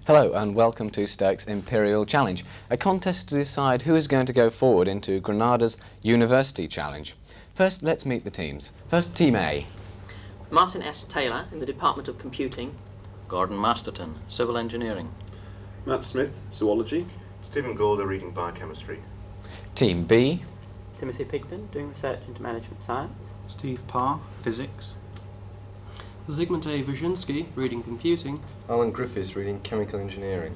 Hello and welcome to STOIC's Imperial Challenge, a contest to decide who is going to go forward into Granada's University Challenge. First, let's meet the teams. First, Team A. Martin S. Taylor in the Department of Computing. Gordon Masterton, Civil Engineering. Matt Smith, Zoology. Stephen Gawler, reading Biochemistry. Team B. Timothy Pigden, doing research into management science. Steve Parr, Physics. Zygmunt A. Wyszynski, reading Computing. Alan Griffiths, reading Chemical Engineering.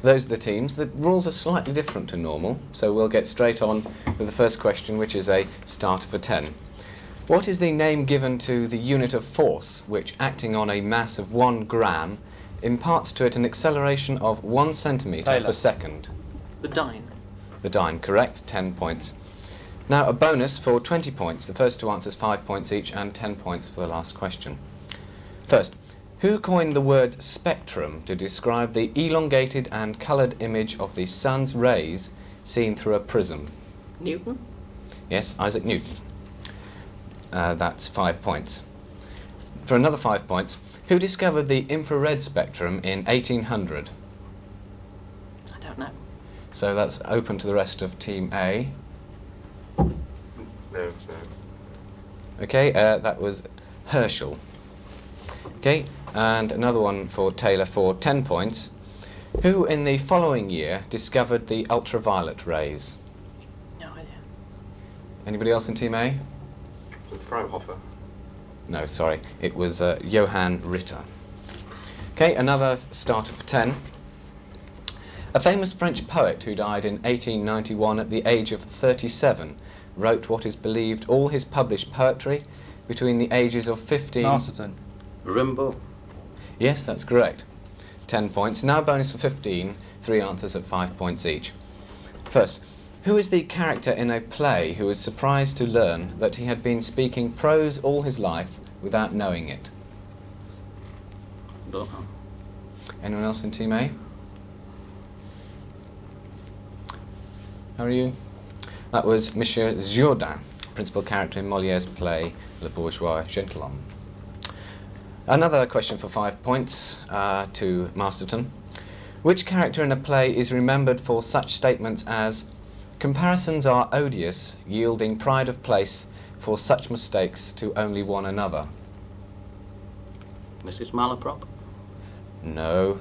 Those are the teams. The rules are slightly different to normal, so we'll get straight on with the first question, which is a starter for 10. What is the name given to the unit of force which, acting on a mass of 1 gram, imparts to it an acceleration of 1 centimetre per second? The dyne. The dyne, correct, 10 points. Now a bonus for 20 points. The first two answers 5 points each and 10 points for the last question. First, who coined the word spectrum to describe the elongated and coloured image of the sun's rays seen through a prism? Newton. Yes, Isaac Newton. That's 5 points. For another 5 points, who discovered the infrared spectrum in 1800? I don't know. So that's open to the rest of Team A. No. Okay, that was Herschel. Okay, and another one for Taylor for 10 points. Who in the following year discovered the ultraviolet rays? No idea. Anybody else in Team A? Fraunhofer. No, sorry, it was Johann Ritter. Okay, another starter for 10. A famous French poet who died in 1891 at the age of 37 wrote what is believed all his published poetry between the ages of 15... Masterton. Rimbaud. Yes, that's correct. 10 points. Now a bonus for 15, 3 answers at 5 points each. First, who is the character in a play who was surprised to learn that he had been speaking prose all his life without knowing it? Don't know. Anyone else in Team A? How are you? That was Monsieur Jourdain, principal character in Molière's play Le Bourgeois Gentilhomme. Another question for 5 points to Masterton. Which character in a play is remembered for such statements as comparisons are odious, yielding pride of place for such mistakes to only one another? Mrs. Malaprop. No.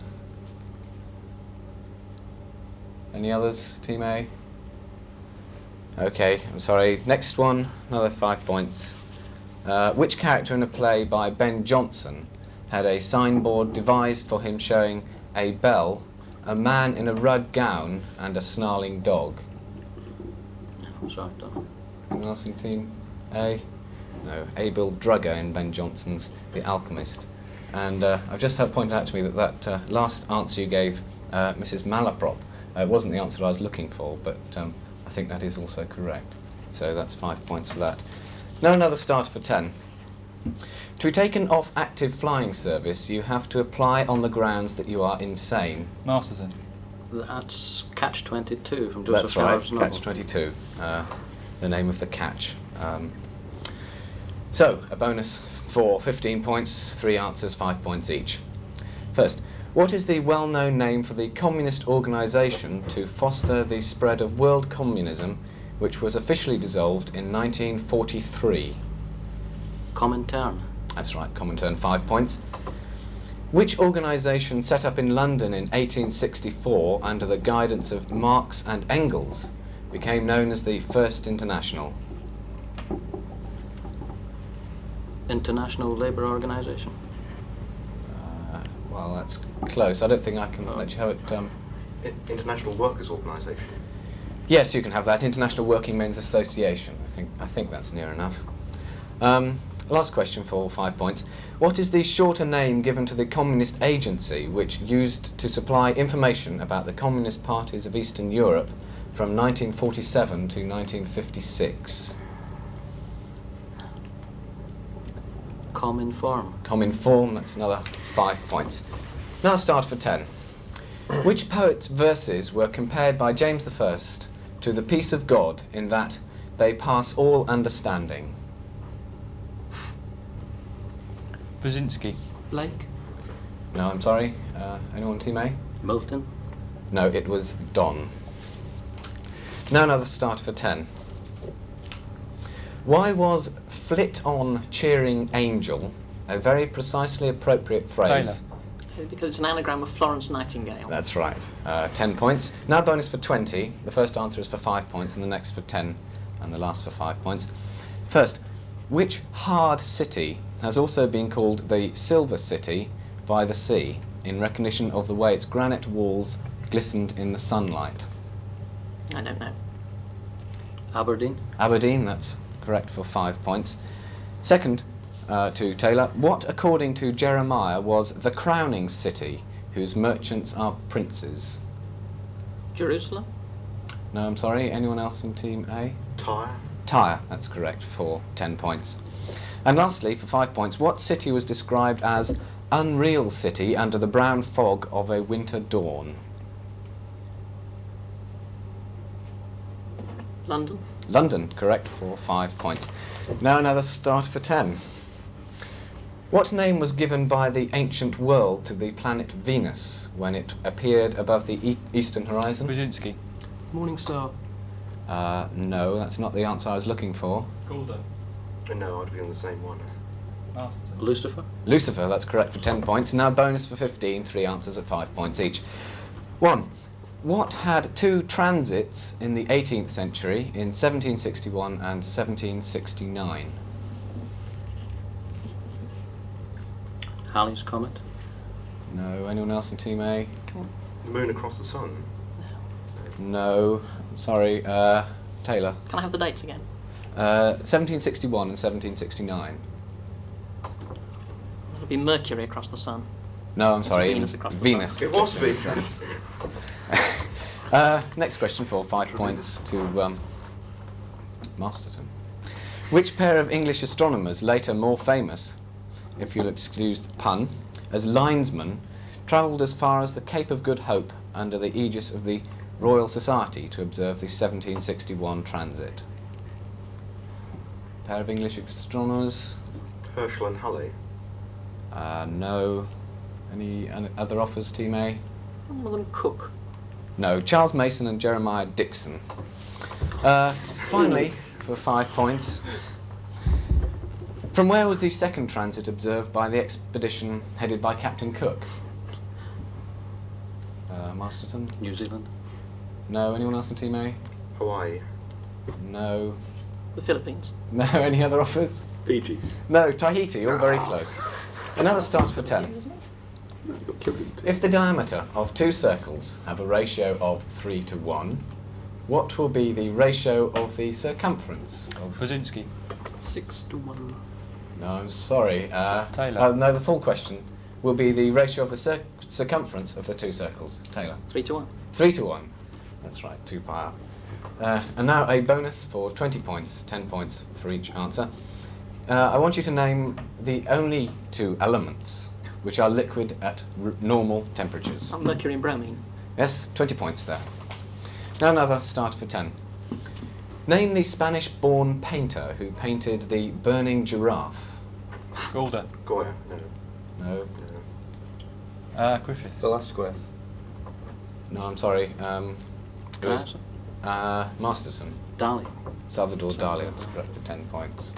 Any others, Team A? Okay, I'm sorry. Next one, another 5 points. Which character in a play by Ben Jonson had a signboard devised for him showing a bell, a man in a rug gown, and a snarling dog? No, sorry, don't know. Anyone else in Team A? No, Abel Drugger in Ben Jonson's The Alchemist. And I've just had pointed out to me that that last answer you gave, Mrs. Malaprop, wasn't the answer I was looking for, but I think that is also correct. So that's 5 points for that. Now another starter for 10. To be taken off active flying service, you have to apply on the grounds that you are insane. Masterton. That's Catch-22 from Joseph That's right, Harrow's novel. Catch-22, the name of the catch. So, a bonus for 15 points, 3 answers, 5 points each. First, what is the well-known name for the communist organisation to foster the spread of world communism, which was officially dissolved in 1943? Comintern. That's right, Comintern, 5 points. Which organisation set up in London in 1864 under the guidance of Marx and Engels became known as the First International? International Labour Organisation. Well, that's close. I don't think I can let you have it. International Workers' Organisation. Yes, you can have that. International Working Men's Association. I think that's near enough. Last question for 5 points. What is the shorter name given to the communist agency which used to supply information about the communist parties of Eastern Europe from 1947 to 1956? Cominform. Cominform, that's another 5 points. Now start for 10. Which poet's verses were compared by James I to the peace of God in that they pass all understanding? Wyszynski. Blake. No, I'm sorry. Anyone, Team A? Milton. No, it was Don. Now another starter for 10. Why was "flit on, cheering angel" a very precisely appropriate phrase? Because it's an anagram of Florence Nightingale. That's right. 10 points. Now bonus for 20. The first answer is for 5 points and the next for 10 and the last for 5 points. First, which hard city has also been called the Silver City by the sea in recognition of the way its granite walls glistened in the sunlight? I don't know. Aberdeen. Aberdeen, that's correct for 5 points. Second, to Taylor, what, according to Jeremiah, was the crowning city whose merchants are princes? Jerusalem? No, I'm sorry. Anyone else in Team A? Tyre. Tyre, that's correct for 10 points. And lastly, for 5 points, what city was described as unreal city under the brown fog of a winter dawn? London? London, correct for 5 points. Now another starter for 10. What name was given by the ancient world to the planet Venus when it appeared above the eastern horizon? Brzezinski. Morning Star. No, that's not the answer I was looking for. Golda. No, I'd be on the same one. Lucifer. Lucifer, that's correct for 10 points. Now bonus for 15, 3 answers at 5 points each. 1. What had 2 transits in the 18th century in 1761 and 1769? Halley's Comet. No. Anyone else in Team A? The moon across the sun. No. Sorry. Taylor. Can I have the dates again? 1761 and 1769. It'll be Mercury across the sun. No, I'm sorry. Venus across the Venus. sun. It was Venus. Next question for 5 points to Masterton. Which pair of English astronomers, later more famous, if you'll excuse the pun, as linesmen, travelled as far as the Cape of Good Hope under the aegis of the Royal Society to observe the 1761 transit? Pair of English astronomers? Herschel and Halley. No. Any other offers, Team A? One of them Cook. No. Charles Mason and Jeremiah Dixon. Finally, for 5 points, from where was the second transit observed by the expedition headed by Captain Cook? Masterton? New Zealand. No. Anyone else in Team A? Hawaii. No. The Philippines. No. Any other offers? Fiji. No. Tahiti. All very close. Another start for 10. You got killed in If the diameter of 2 circles have a ratio of 3 to 1, what will be the ratio of the circumference of... Brzezinski. 6-1. No, I'm sorry. Taylor. No, the full question will be the ratio of the circumference of the 2 circles. Taylor. 3-1. 3 to 1. That's right, 2 pi r. And now a bonus for 20 points, 10 points for each answer. I want you to name the only 2 elements which are liquid at normal temperatures. Mercury and bromine. Yes, 20 points there. Now another start for 10. Name the Spanish-born painter who painted the burning giraffe. Golda. Goya. No. No. Griffith. Velasquez. No, I'm sorry. It was Glass. Masterton. Dali. Salvador Dali, that's correct for 10 points.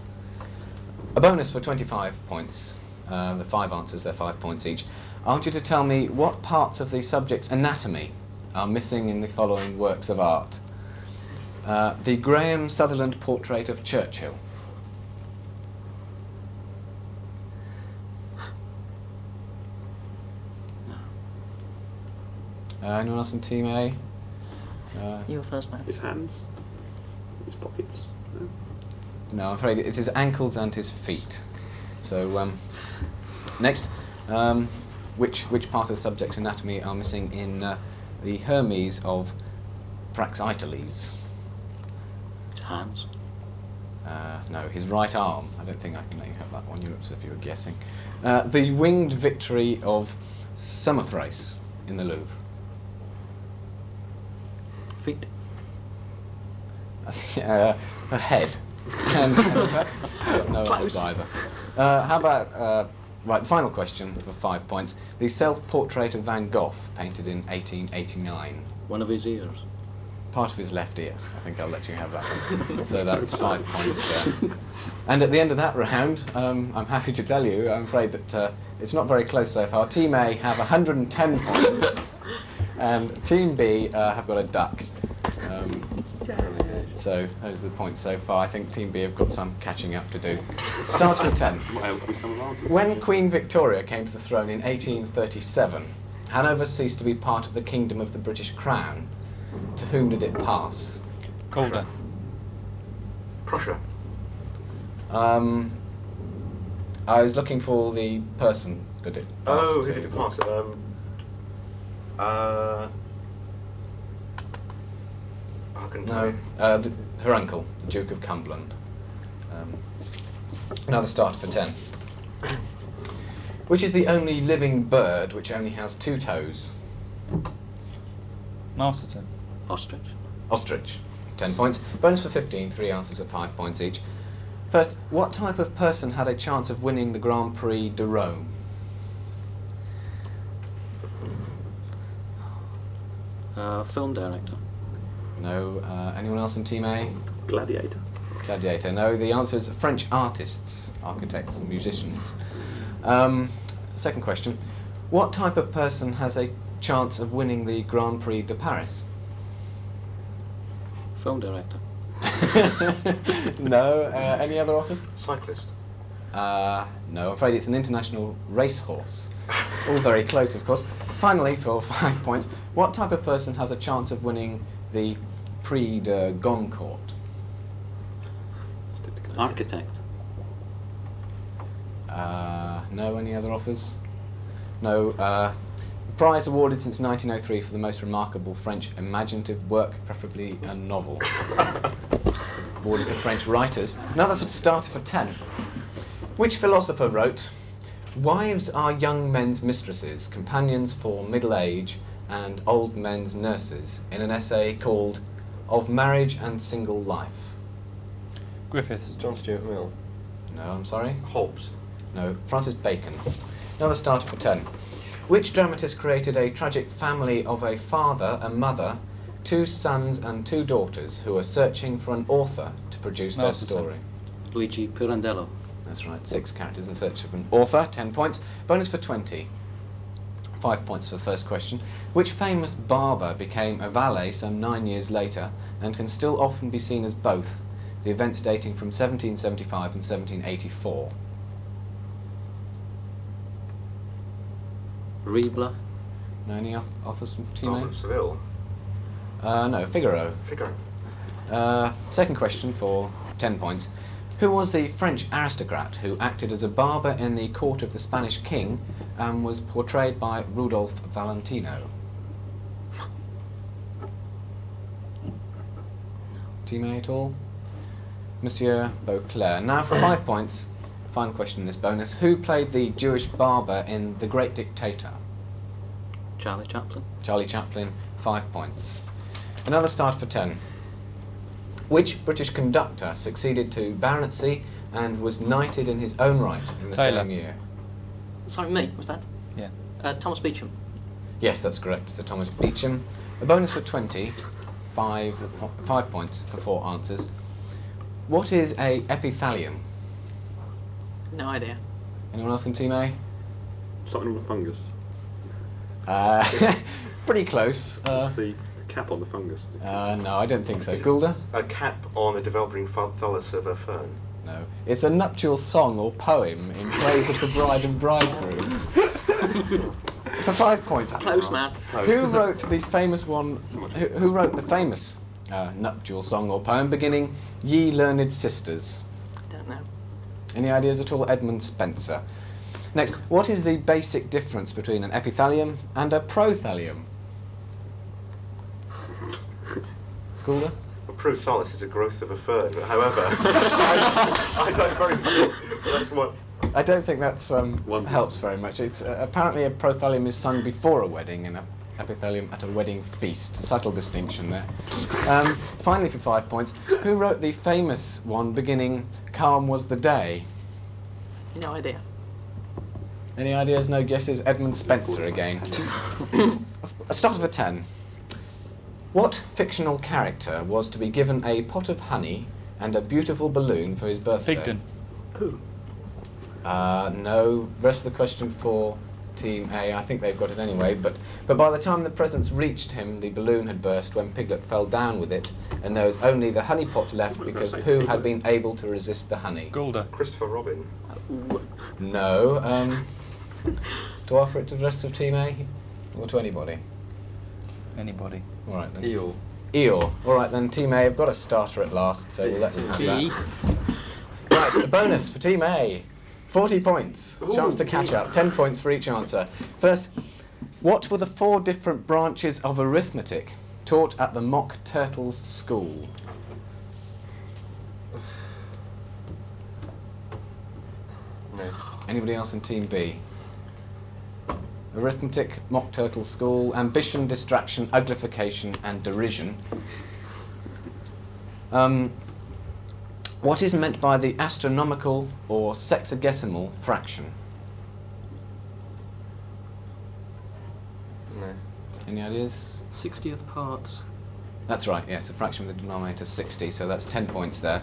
A bonus for 25 points. The 5 answers, they're 5 points each. I want you to tell me what parts of the subject's anatomy are missing in the following works of art. The Graham Sutherland portrait of Churchill. Anyone else in Team A? You were first, man. his hands, his pockets. No? No, I'm afraid it's his ankles and his feet. So, next, which part of the subject's anatomy are missing in the Hermes of Praxiteles? His hands. No, his right arm. I don't think I can let you have that one, if you were guessing. The winged victory of Samothrace in the Louvre. Feet. A head. No Close. answer either. How about Right, the final question for 5 points. The self-portrait of Van Gogh, painted in 1889. One of his ears. Part of his left ear. I think I'll let you have that one. So that's 5 points there. And at the end of that round, I'm happy to tell you, I'm afraid that it's not very close so far. Team A have 110 points, and Team B have got a duck. So those are the points so far. I think Team B have got some catching up to do. Starts with 10. Might help with some of the answers. When Queen Victoria came to the throne in 1837, Hanover ceased to be part of the Kingdom of the British Crown. To whom did it pass? Calder. Prussia. I was looking for the person that it passed Oh, to. who did it pass? I can tell No, you. her uncle, the Duke of Cumberland. Another starter for 10. Which is the only living bird which only has 2 toes? Masterton. Ostrich. Ostrich. 10 points. Bonus for 15, 3 answers at 5 points each. First, what type of person had a chance of winning the Grand Prix de Rome? Film director. No. Anyone else in Team A? Gladiator. Gladiator. No, the answer is French artists, architects and musicians. Second question. What type of person has a chance of winning the Grand Prix de Paris? Film director. No. Any other offers? Cyclist. No, I'm afraid it's an international racehorse. All very close, of course. Finally, for 5 points, what type of person has a chance of winning the Prix de Goncourt? Architect. No, any other offers? No. Prize awarded since 1903 for the most remarkable French imaginative work, preferably a novel. Awarded to French writers. Another starter for 10. Which philosopher wrote, "Wives are young men's mistresses, companions for middle age, and old men's nurses," in an essay called Of Marriage and Single Life? Griffiths. John Stuart Mill. No, I'm sorry. Hobbes. No, Francis Bacon. Another starter for 10. Which dramatist created a tragic family of a father, a mother, 2 sons and 2 daughters who are searching for an author to produce their Masterton. story? Luigi Pirandello. That's right, 6 characters in search of an author, 10 points. Bonus for 20. 5 points for the first question. Which famous barber became a valet some 9 years later and can still often be seen as both? The events dating from 1775 and 1784. Riebler. No, any authors from Team Barber of Seville. No, Figaro. Figaro. Second question for 10 points. Who was the French aristocrat who acted as a barber in the court of the Spanish king and was portrayed by Rudolph Valentino? Team A at all? Monsieur Beauclerc. Now for 5 points, final question in this bonus. Who played the Jewish barber in The Great Dictator? Charlie Chaplin. Charlie Chaplin, 5 points. Another start for 10. Which British conductor succeeded to baronetcy and was knighted in his own right in the Taylor. same year? Sorry, me, was that? Yeah. Thomas Beecham. Yes, that's correct. Sir Thomas Beecham. A bonus for 20. 5 points for 4 answers. What is a epithelium? No idea. Anyone else in Team A? Something with fungus. Pretty close. What's the cap on the fungus? No, I don't think so. Goulder? A cap on a developing thallus of a fern. No. It's a nuptial song or poem in praise of the bride and bridegroom. For 5 points. Close, man. Who wrote the famous one? Who wrote the famous nuptial song or poem beginning "Ye Learned Sisters"? Don't know. Any ideas at all? Edmund Spenser. Next, what is the basic difference between an epithelium and a prothelium? Goulder? A prothallus is a growth of a fern. However, I don't very much. That's what. I don't think that's Wonders. helps very much. It's apparently a prothelium is sung before a wedding and a epithelium at a wedding feast. Subtle distinction there. Finally, for 5 points, who wrote the famous one beginning "Calm was the day"? No idea. Any ideas? No guesses? Edmund Spencer again. A start of a 10. What fictional character was to be given a pot of honey and a beautiful balloon for his birthday? Pigden. Pooh. No. Rest of the question for Team A. I think they've got it anyway. But by the time the presents reached him, the balloon had burst when Piglet fell down with it, and there was only the honey pot left because Pooh had been able to resist the honey. Gulda. Christopher Robin. No. To offer it to the rest of Team A, or to anybody? Anybody. All right then. Eeyore. Eeyore. All right then. Team A have got a starter at last, so we'll let them have B. that. Right. A bonus for Team A. 40 points. Chance to catch up. 10 points for each answer. First, what were the 4 different branches of arithmetic taught at the Mock Turtles School? No. Anybody else in Team B? Arithmetic, Mock Turtle School, ambition, distraction, uglification, and derision. What is meant by the astronomical or sexagesimal fraction? No. Any ideas? 60th parts. That's right, yes, a fraction with the denominator 60, so that's 10 points there.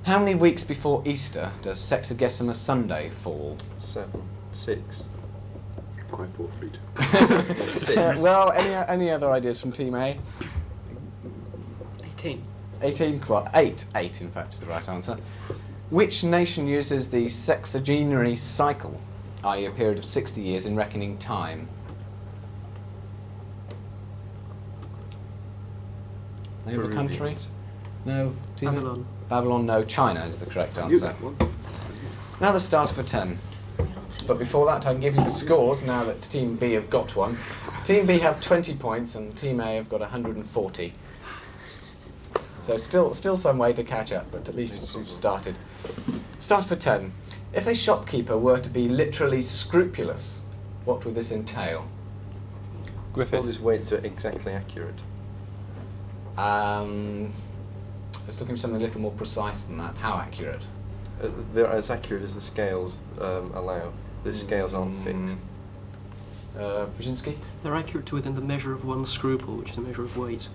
How many weeks before Easter does Sexagesimus Sunday fall? 7. 6. 5, 4, 3, 2. Well, any other ideas from Team A? 18. 18, well, 8 in fact is the right answer. Which nation uses the sexagenary cycle, i.e. a period of 60 years in reckoning time? Name of a country? Peruvians. No. Team A? Babylon. Babylon, no. China is the correct You answer. that one. Now the starter for 10. But before that, I can give you the scores now that Team B have got one. Team B have 20 points and Team A have got 140. So still some way to catch up, but at least you've started. Start for 10. If a shopkeeper were to be literally scrupulous, what would this entail? All Griffith. these weights are exactly accurate. I was looking for something a little more precise than that. How accurate? They're as accurate as the scales allow. The scales aren't fixed. Brzezinski? They're accurate to within the measure of one scruple, which is a measure of weight.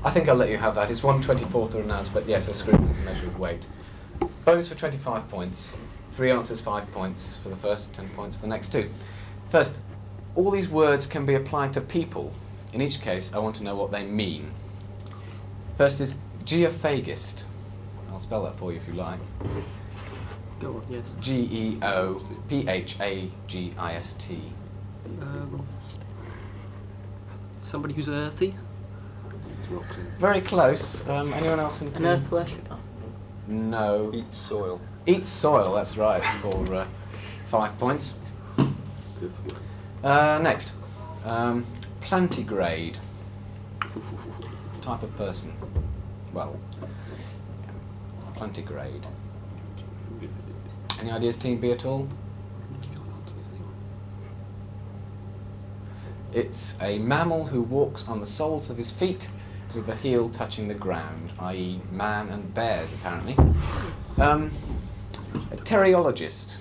I think I'll let you have that. It's 1/24th of an ounce, but yes, a scruple is a measure of weight. Bonus for 25 points. 3 answers, 5 points for the first, 10 points for the next 2. First, all these words can be applied to people. In each case, I want to know what they mean. First is geophagist. I'll spell that for you if you like. Go on, yes. Geophagist. Somebody who's earthy. Very close. Anyone else in An team? earth worshipper. No. Eat soil. Eats soil, that's right, for 5 points. Next. Plantigrade. Type of person. Well, yeah. Plantigrade. Any ideas, Team B, at all? It's a mammal who walks on the soles of his feet with the heel touching the ground, i.e. man and bears, apparently. A teriologist.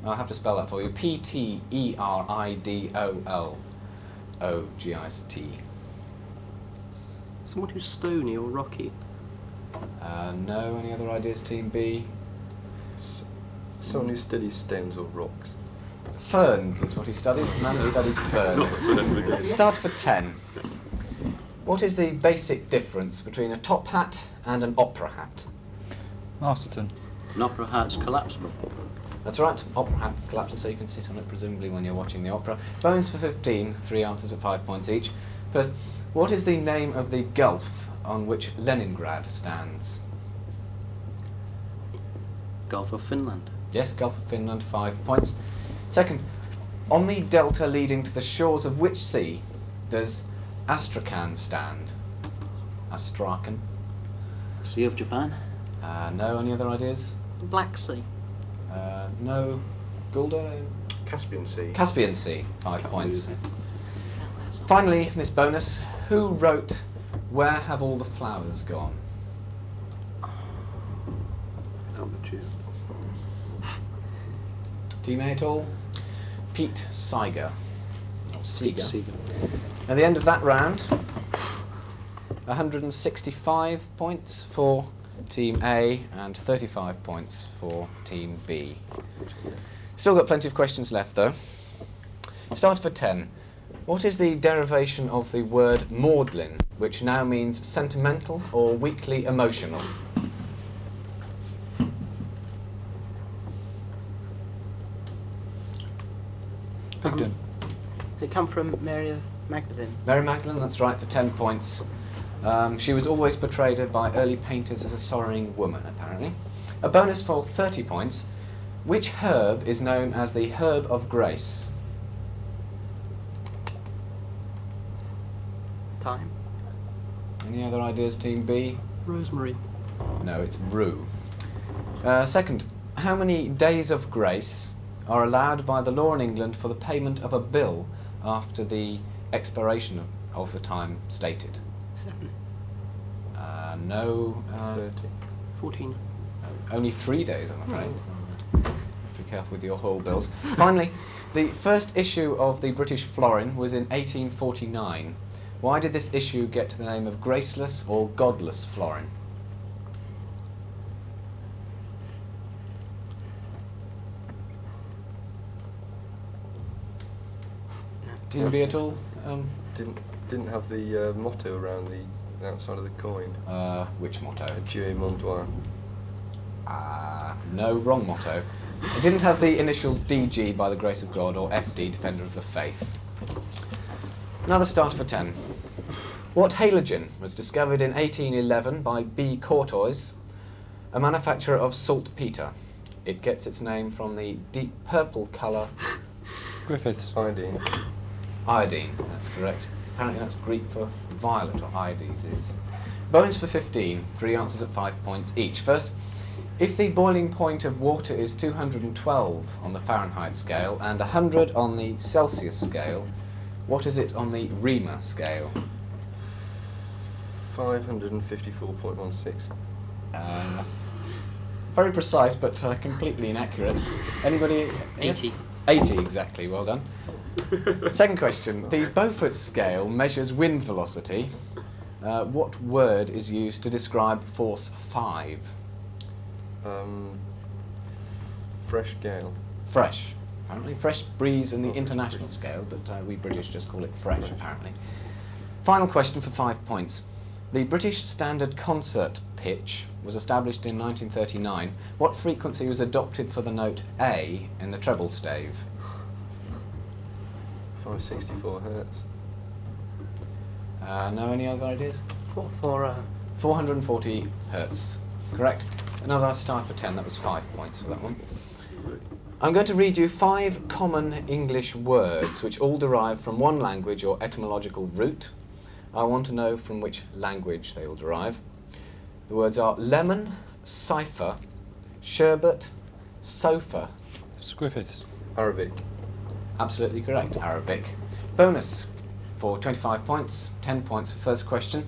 I'll have to spell that for you. P-T-E-R-I-D-O-L-O-G-I-S-T. Someone who's stony or rocky. No, any other ideas, Team B? Someone who studies stones or rocks. Ferns is what he studies. Man who studies ferns. Start for 10. What is the basic difference between a top hat and an opera hat? Masterton. An opera hat's collapsible. That's right, opera hat collapses so you can sit on it presumably when you're watching the opera. Bonus for 15, 3 answers at 5 points each. First, what is the name of the gulf on which Leningrad stands? Gulf of Finland. Yes, Gulf of Finland, 5 points. Second, on the delta leading to the shores of which sea does Astrakhan stand? Astrakhan? Sea of Japan. No, any other ideas? Black Sea. No. Gulda? Caspian Sea. Caspian Sea, 5 points. Finally, this bonus, who wrote Where Have All the Flowers Gone? Down the tube. Team A at all? Pete Seeger. Or Seeger. Seeger. At the end of that round, 165 points for Team A and 35 points for Team B. Still got plenty of questions left though. Start for 10. What is the derivation of the word maudlin, which now means sentimental or weakly emotional? Pigden. Does it come from Mary of Magdalene? Mary Magdalene, that's right, for 10 points. She was always portrayed by early painters as a sorrowing woman, apparently. A bonus for 30 points. Which herb is known as the herb of grace? Time. Any other ideas, Team B? Rosemary. No, it's rue. Second, how many days of grace are allowed by the law in England for the payment of a bill after the expiration of the time stated? 7. No. 30. 14. Only 3 days, I'm afraid. Be careful with your whole bills. Finally, the first issue of the British Florin was in 1849. Why did this issue get the name of Graceless or Godless Florin? Team B at all? Didn't have the motto around the outside of the coin. Which motto? Dieu mon droit. No, wrong motto. It didn't have the initials DG, by the grace of God, or FD, Defender of the Faith. Another start for 10. What halogen was discovered in 1811 by B. Courtois, a manufacturer of saltpeter? It gets its name from the deep purple colour Griffiths. Iodine. iodine. That's correct. Apparently that's Greek for violet, or iodes is. Bonus for 15, 3 answers at 5 points each. First, if the boiling point of water is 212 on the Fahrenheit scale and 100 on the Celsius scale, what is it on the Riemann scale? 554.16. Very precise, but completely inaccurate. Anybody? 80. 80, exactly. Well done. Second question. The Beaufort scale measures wind velocity. What word is used to describe force 5? Fresh gale. Fresh. Apparently, fresh breeze in the international scale, but we British just call it fresh, apparently. Final question for 5 points. The British Standard Concert pitch was established in 1939. What frequency was adopted for the note A in the treble stave? 564 hertz. No, any other ideas? 440 hertz. Correct. Another start for 10. That was 5 points for that one. I'm going to read you 5 common English words which all derive from one language or etymological root. I want to know from which language they all derive. The words are lemon, cipher, sherbet, sofa. It's Griffiths. Arabic. Absolutely correct, Arabic. Bonus for 25 points, 10 points for first question.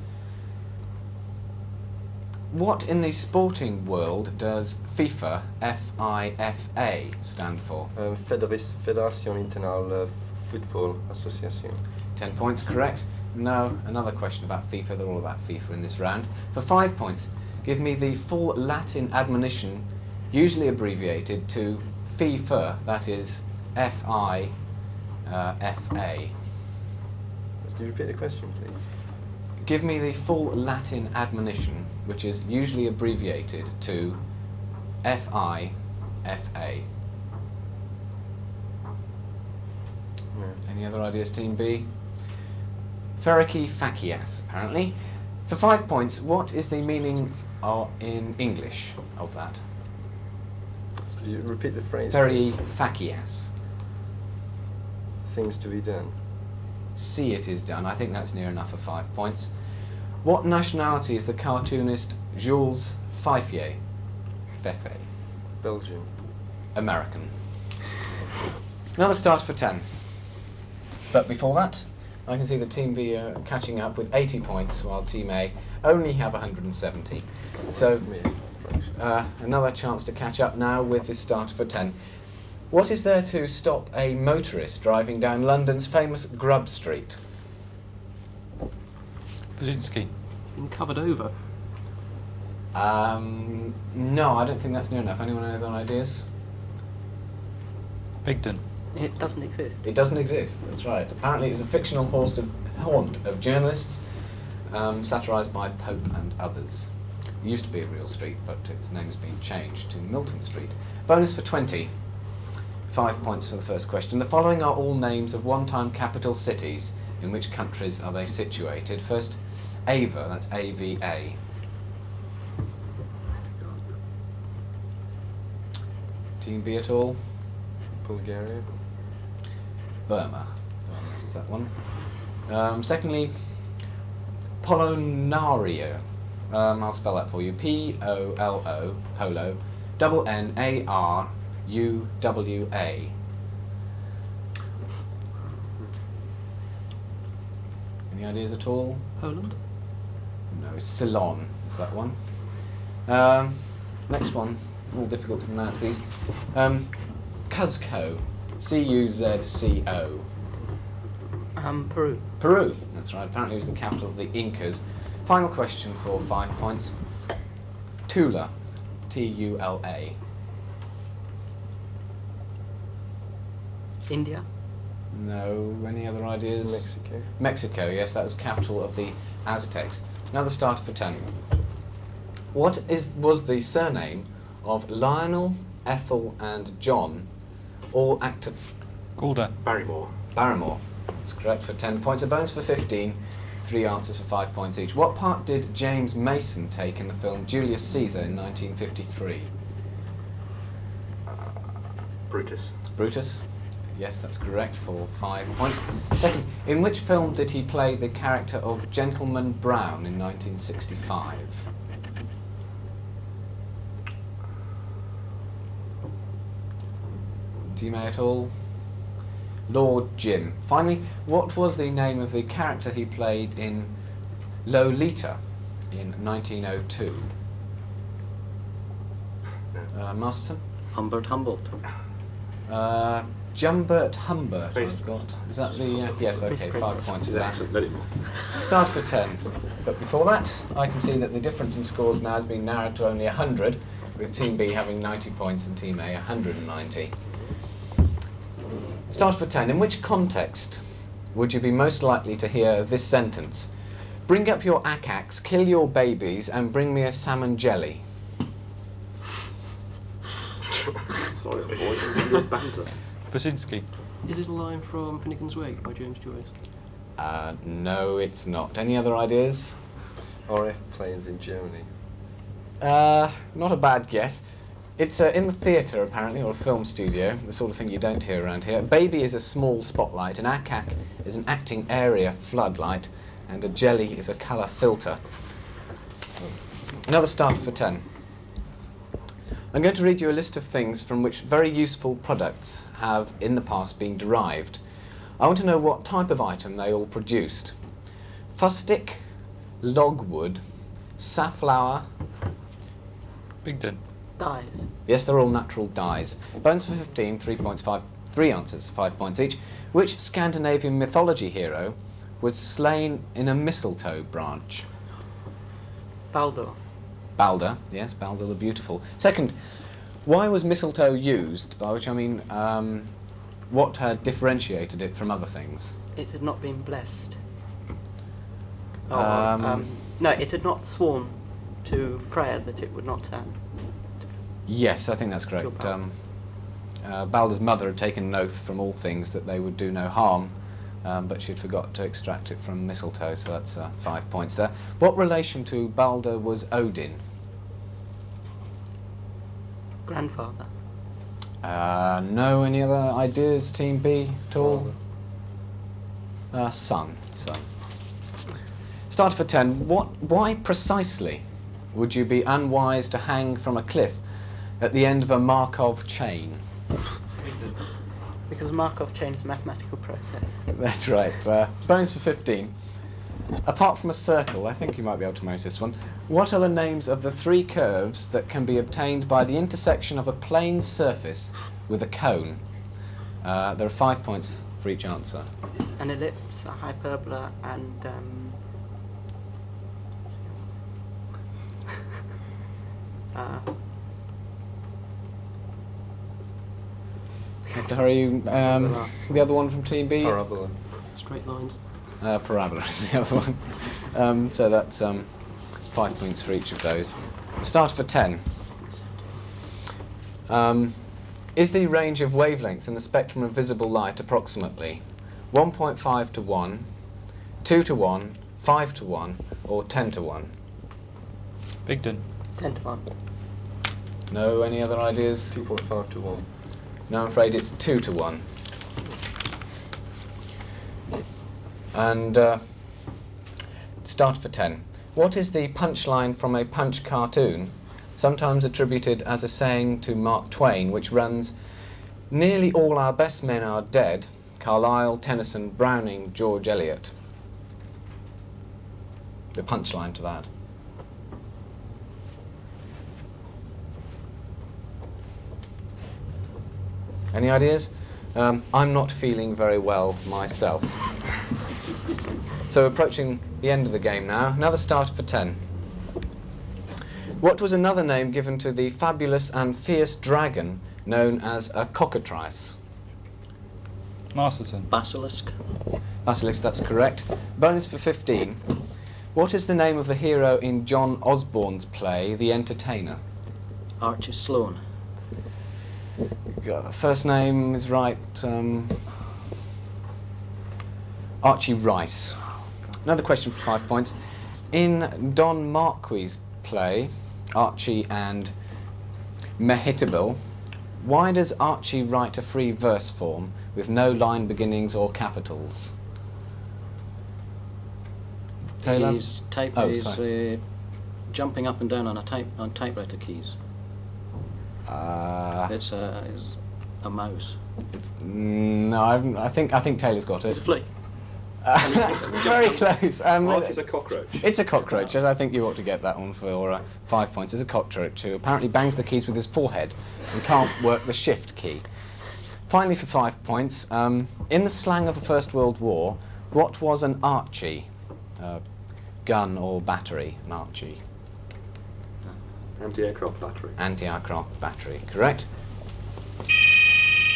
What in the sporting world does FIFA, FIFA, stand for? Fédération Internationale Football Association. 10 points, correct. No, another question about FIFA. They're all about FIFA in this round. For 5 points, give me the full Latin admonition, usually abbreviated to FIFA, that is FIFA. Can you repeat the question, please? Give me the full Latin admonition, which is usually abbreviated to FIFA. No. Any other ideas, Team B? Ferrici facias, apparently. For 5 points, what is the meaning in English of that? So you repeat the phrase. Ferri please? facias. Things to be done. See it is done. I think that's near enough for 5 points. What nationality is the cartoonist Jules Feiffer? Fefe. Belgium. American. Another start for 10. But before that, I can see the Team B are catching up with 80 points, while Team A only have 170. So, another chance to catch up now with this start for 10. What is there to stop a motorist driving down London's famous Grub Street? Brzezinski. It's been covered over. No, I don't think that's near enough. Anyone have any other ideas? Pigden. It doesn't exist. It doesn't exist, that's right. Apparently it's a fictional haunt of journalists, satirised by Pope and others. It used to be a real street, but its name has been changed to Milton Street. Bonus for 20. 5 points for the first question. The following are all names of one-time capital cities. In which countries are they situated? First, Ava, that's A-V-A. Team B at all? Bulgaria. Burma. Is that one? Secondly, Polonaria. I'll spell that for you. P-O-L-O, Polo, N-A-R-U-W-A. Any ideas at all? Poland? No, Ceylon is that one. Next one, all difficult to pronounce these. Cuzco, C-U-Z-C-O. Peru. Peru, that's right. Apparently it was the capital of the Incas. Final question for 5 points. Tula, T-U-L-A. India. No, any other ideas? Mexico. Mexico, yes, that was capital of the Aztecs. Another starter for 10. What was the surname of Lionel, Ethel and John, all actor... Calder. Barrymore. Barrymore. That's correct for 10 points. A bonus for 15. 3 answers for 5 points each. What part did James Mason take in the film Julius Caesar in 1953? Brutus. Brutus? Yes, that's correct for 5 points. Second, in which film did he play the character of Gentleman Brown in 1965? Team A at all? Lord Jim. Finally, what was the name of the character he played in Lolita in 1902? Masterton? Humbert Humboldt. Jumbert Humbert, Based- I've got. Is that the... yes, okay, 5 points for that. Excellent, very more. Start for 10. But before that, I can see that the difference in scores now has been narrowed to only 100, with Team B having 90 points and Team A 190. Start for 10. In which context would you be most likely to hear this sentence? Bring up your axe, kill your babies, and bring me a salmon jelly. Sorry, avoiding your banter. Brzezinski. Is it a line from Finnegan's Wake by James Joyce? No, it's not. Any other ideas? RF planes in Germany. Not a bad guess. It's in the theatre, apparently, or a film studio, the sort of thing you don't hear around here. A baby is a small spotlight, an akak is an acting area floodlight, and a jelly is a colour filter. Another start for 10. I'm going to read you a list of things from which very useful products have in the past been derived. I want to know what type of item they all produced. Fustic, logwood, safflower. Pigden. Dyes. Yes, they're all natural dyes. Bones for 15, 3 points, 3 answers, 5 points each. Which Scandinavian mythology hero was slain in a mistletoe branch? Baldur. Balder, yes, Balder the Beautiful. Second, why was mistletoe used? By which I mean, what had differentiated it from other things? It had not been blessed. Um, No, it had not sworn to Freya that it would not Yes, I think that's correct. Your Balder's mother had taken an oath from all things that they would do no harm, but she'd forgot to extract it from mistletoe, so that's 5 points there. What relation to Balder was Odin? grandfather. No, any other ideas, Team B at all? Son. Start for 10. Why precisely would you be unwise to hang from a cliff at the end of a Markov chain? Because a Markov chain is a mathematical process. That's right. Bonus for 15. apart from a circle, I think you might be able to manage this one. What are the names of the three curves that can be obtained by the intersection of a plane surface with a cone? There are 5 points for each answer. An ellipse, a hyperbola, and Are you the other one from Team B? Parabola. Straight lines. Parabola is the other one. So that's 5 points for each of those. Start for 10. Is the range of wavelengths in the spectrum of visible light approximately 1.5 to 1, 2 to 1, 5 to 1, or 10 to 1? Bigden. 10 to 1. No, any other ideas? 2.5 to 1. No, I'm afraid it's 2 to 1. And start for 10. What is the punchline from a Punch cartoon, sometimes attributed as a saying to Mark Twain, which runs, "Nearly all our best men are dead, Carlyle, Tennyson, Browning, George Eliot"? The punchline to that. Any ideas? I'm not feeling very well myself. So approaching the end of the game now. Another starter for 10. What was another name given to the fabulous and fierce dragon known as a cockatrice? Masterson. Basilisk. Basilisk, that's correct. Bonus for 15. What is the name of the hero in John Osborne's play, The Entertainer? Archie Sloane. First name is right. Archie Rice. Another question for 5 points. In Don Marquis' play, Archie and Mehitabel, why does Archie write a free verse form with no line beginnings or capitals? Taylor? He's jumping up and down on typewriter keys. It's a mouse. No, I think Taylor's got It's it. a flea. Very close. Archie's a cockroach. It's a cockroach. I think you ought to get that one for 5 points. It's a cockroach who apparently bangs the keys with his forehead and can't work the shift key. Finally, for 5 points, in the slang of the First World War, what was an Archie? Gun or battery? An Archie. Anti-aircraft battery. Anti-aircraft battery. Correct.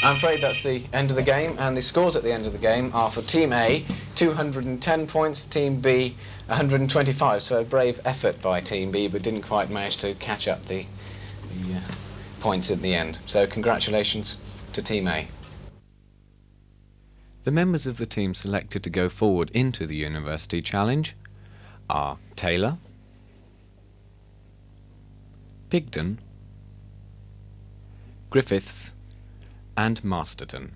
I'm afraid that's the end of the game, and the scores at the end of the game are for Team A, 210 points, Team B, 125. So a brave effort by Team B, but didn't quite manage to catch up the points at the end. So congratulations to Team A. The members of the team selected to go forward into the University Challenge are Taylor, Bigden, Griffiths, and Masterton.